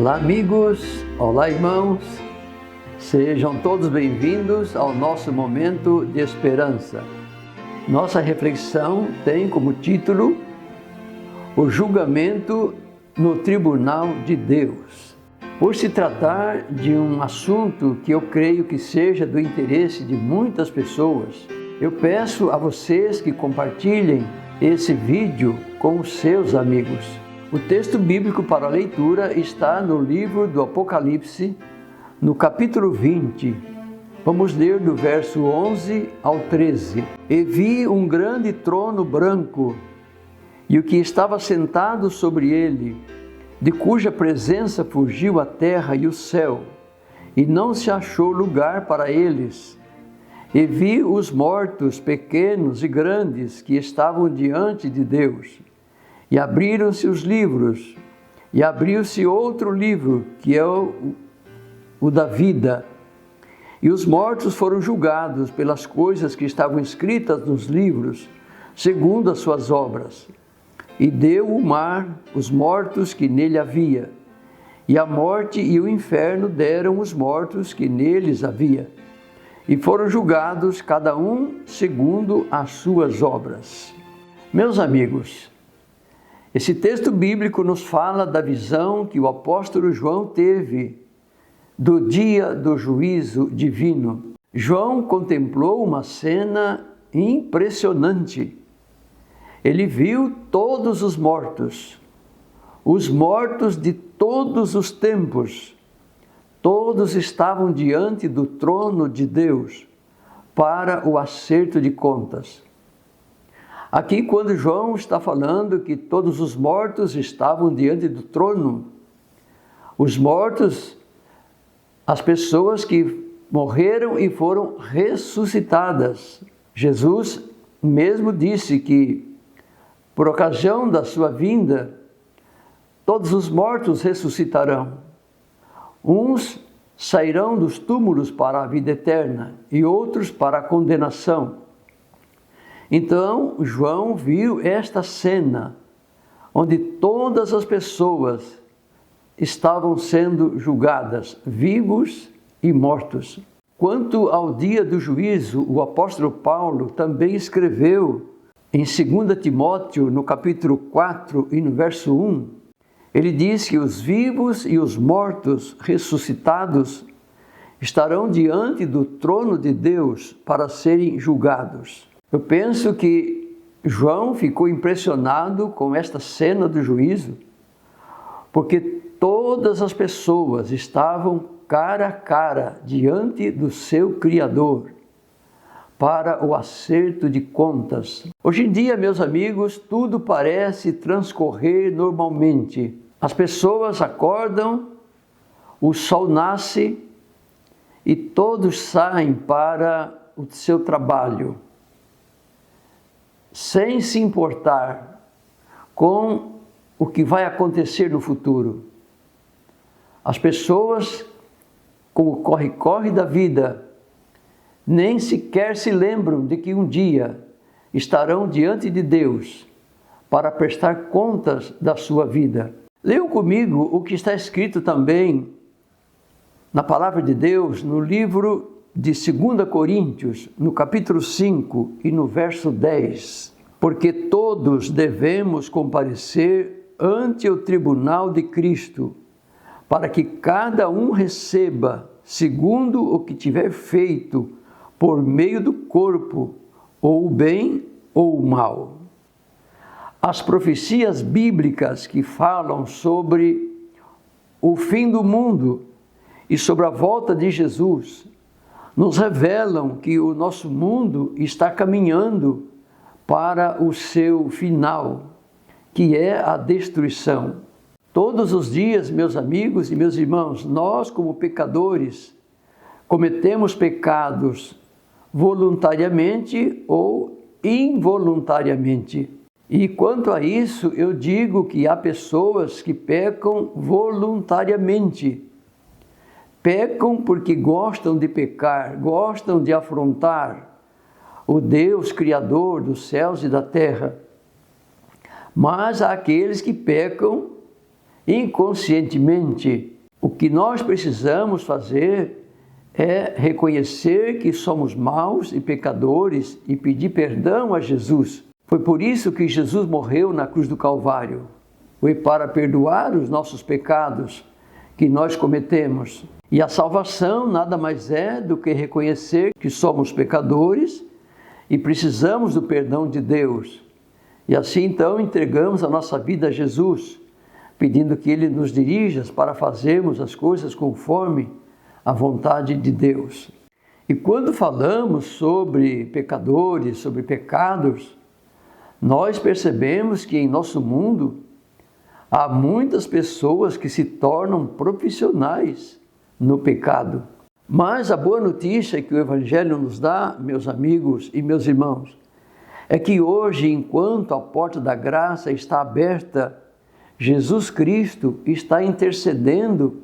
Olá amigos, olá irmãos, sejam todos bem-vindos ao nosso momento de esperança. Nossa reflexão tem como título O julgamento no tribunal de Deus. Por se tratar de um assunto que eu creio que seja do interesse de muitas pessoas, eu peço a vocês que compartilhem esse vídeo com os seus amigos. O texto bíblico para a leitura está no livro do Apocalipse, no capítulo 20. Vamos ler do verso 11 ao 13. E vi um grande trono branco, e o que estava sentado sobre ele, de cuja presença fugiu a terra e o céu, e não se achou lugar para eles. E vi os mortos, pequenos e grandes, que estavam diante de Deus. E abriram-se os livros, e abriu-se outro livro, que é o da vida. E os mortos foram julgados pelas coisas que estavam escritas nos livros, segundo as suas obras. E deu o mar os mortos que nele havia, e a morte e o inferno deram os mortos que neles havia. E foram julgados cada um segundo as suas obras. Meus amigos, esse texto bíblico nos fala da visão que o apóstolo João teve do dia do juízo divino. João contemplou uma cena impressionante. Ele viu todos os mortos de todos os tempos. Todos estavam diante do trono de Deus para o acerto de contas. Aqui, quando João está falando que todos os mortos estavam diante do trono, os mortos, as pessoas que morreram e foram ressuscitadas. Jesus mesmo disse que, por ocasião da sua vinda, todos os mortos ressuscitarão. Uns sairão dos túmulos para a vida eterna e outros para a condenação. Então, João viu esta cena, onde todas as pessoas estavam sendo julgadas, vivos e mortos. Quanto ao dia do juízo, o apóstolo Paulo também escreveu em 2 Timóteo, no capítulo 4 e no verso 1, ele diz que os vivos e os mortos ressuscitados estarão diante do trono de Deus para serem julgados. Eu penso que João ficou impressionado com esta cena do juízo, porque todas as pessoas estavam cara a cara diante do seu Criador para o acerto de contas. Hoje em dia, meus amigos, tudo parece transcorrer normalmente. As pessoas acordam, o sol nasce e todos saem para o seu trabalho, sem se importar com o que vai acontecer no futuro. As pessoas, com o corre-corre da vida, nem sequer se lembram de que um dia estarão diante de Deus para prestar contas da sua vida. Leiam comigo o que está escrito também na Palavra de Deus, no livro de 2 Coríntios, no capítulo 5 e no verso 10. Porque todos devemos comparecer ante o tribunal de Cristo, para que cada um receba, segundo o que tiver feito, por meio do corpo, ou o bem ou o mal. As profecias bíblicas que falam sobre o fim do mundo e sobre a volta de Jesus, nos revelam que o nosso mundo está caminhando para o seu final, que é a destruição. Todos os dias, meus amigos e meus irmãos, nós como pecadores, cometemos pecados voluntariamente ou involuntariamente. E quanto a isso, eu digo que há pessoas que pecam voluntariamente. Pecam porque gostam de pecar, gostam de afrontar o Deus Criador dos céus e da terra. Mas há aqueles que pecam inconscientemente, O que nós precisamos fazer é reconhecer que somos maus e pecadores e pedir perdão a Jesus. Foi por isso que Jesus morreu na cruz do Calvário. Foi para perdoar os nossos pecados que nós cometemos. E a salvação nada mais é do que reconhecer que somos pecadores e precisamos do perdão de Deus. E assim então entregamos a nossa vida a Jesus, pedindo que Ele nos dirija para fazermos as coisas conforme a vontade de Deus. E quando falamos sobre pecadores, sobre pecados, nós percebemos que em nosso mundo há muitas pessoas que se tornam profissionais no pecado. Mas a boa notícia que o Evangelho nos dá, meus amigos e meus irmãos, é que hoje, enquanto a porta da graça está aberta, Jesus Cristo está intercedendo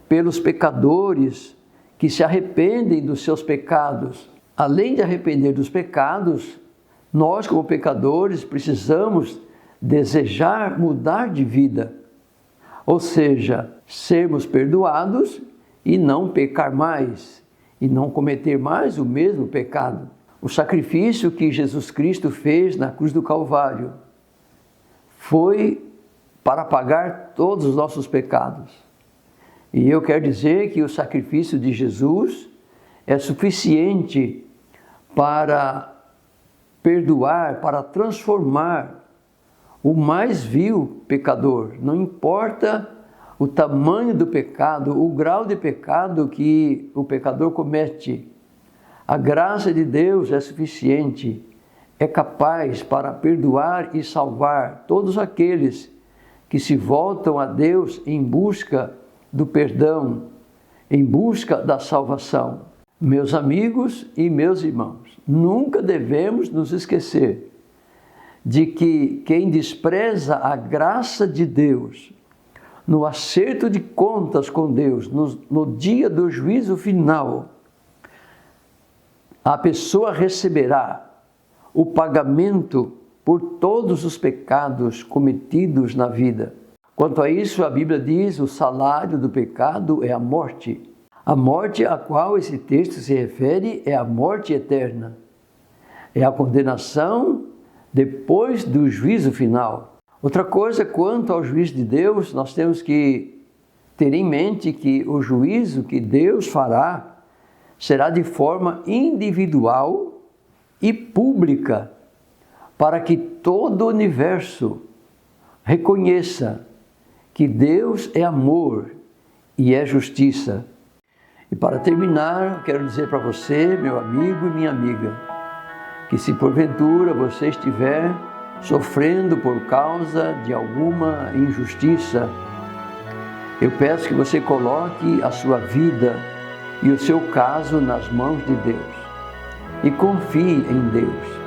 pelos pecadores que se arrependem dos seus pecados. Além de arrepender dos pecados, nós, como pecadores, precisamos desejar mudar de vida, ou seja, sermos perdoados e não pecar mais, e não cometer mais o mesmo pecado. O sacrifício que Jesus Cristo fez na cruz do Calvário foi para pagar todos os nossos pecados. E eu quero dizer que o sacrifício de Jesus é suficiente para perdoar, para transformar o mais vil pecador. Não importa o tamanho do pecado, o grau de pecado que o pecador comete, a graça de Deus é suficiente, é capaz para perdoar e salvar todos aqueles que se voltam a Deus em busca do perdão, em busca da salvação. Meus amigos e meus irmãos, nunca devemos nos esquecer de que quem despreza a graça de Deus, no acerto de contas com Deus, no dia do juízo final, a pessoa receberá o pagamento por todos os pecados cometidos na vida. Quanto a isso, a Bíblia diz: o salário do pecado é a morte. A morte a qual esse texto se refere é a morte eterna. É a condenação depois do juízo final. Outra coisa, quanto ao juízo de Deus, nós temos que ter em mente que o juízo que Deus fará será de forma individual e pública, para que todo o universo reconheça que Deus é amor e é justiça. E para terminar, eu quero dizer para você, meu amigo e minha amiga, que se porventura você estiver sofrendo por causa de alguma injustiça, eu peço que você coloque a sua vida e o seu caso nas mãos de Deus e confie em Deus.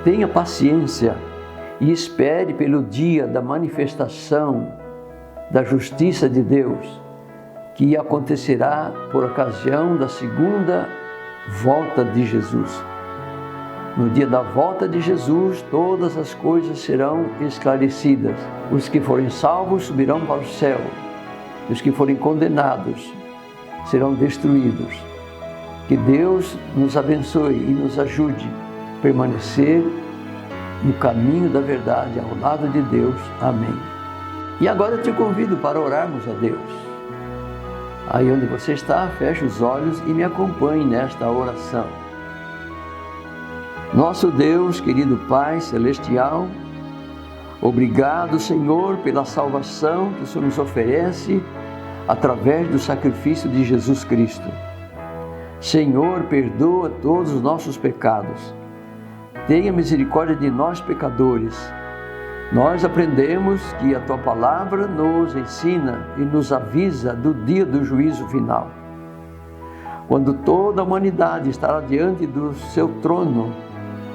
Tenha paciência e espere pelo dia da manifestação da justiça de Deus, que acontecerá por ocasião da segunda volta de Jesus. No dia da volta de Jesus, todas as coisas serão esclarecidas. Os que forem salvos subirão para o céu, e os que forem condenados serão destruídos. Que Deus nos abençoe e nos ajude a permanecer no caminho da verdade, ao lado de Deus. Amém. E agora eu te convido para orarmos a Deus. Aí onde você está, feche os olhos e me acompanhe nesta oração. Nosso Deus, querido Pai Celestial, obrigado, Senhor, pela salvação que o Senhor nos oferece através do sacrifício de Jesus Cristo. Senhor, perdoa todos os nossos pecados. Tenha misericórdia de nós, pecadores. Nós aprendemos que a Tua Palavra nos ensina e nos avisa do dia do juízo final, quando toda a humanidade estará diante do Seu trono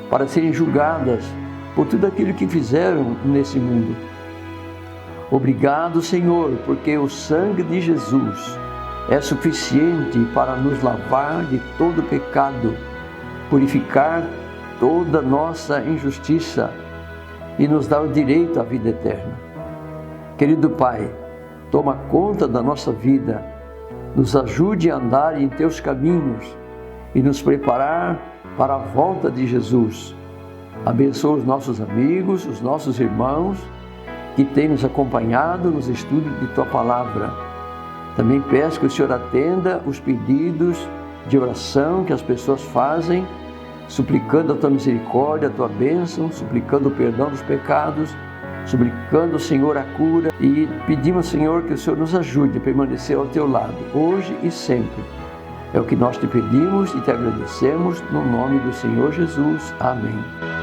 para serem julgadas por tudo aquilo que fizeram nesse mundo. Obrigado, Senhor, porque o sangue de Jesus é suficiente para nos lavar de todo pecado, purificar toda nossa injustiça e nos dar o direito à vida eterna. Querido Pai, toma conta da nossa vida, nos ajude a andar em Teus caminhos e nos preparar para a volta de Jesus. Abençoa os nossos amigos, os nossos irmãos que têm nos acompanhado nos estudos de Tua Palavra. Também peço que o Senhor atenda os pedidos de oração que as pessoas fazem, suplicando a Tua misericórdia, a Tua bênção, suplicando o perdão dos pecados, suplicando, Senhor, a cura, e pedimos, Senhor, que o Senhor nos ajude a permanecer ao Teu lado, hoje e sempre. É o que nós Te pedimos e Te agradecemos, no nome do Senhor Jesus. Amém.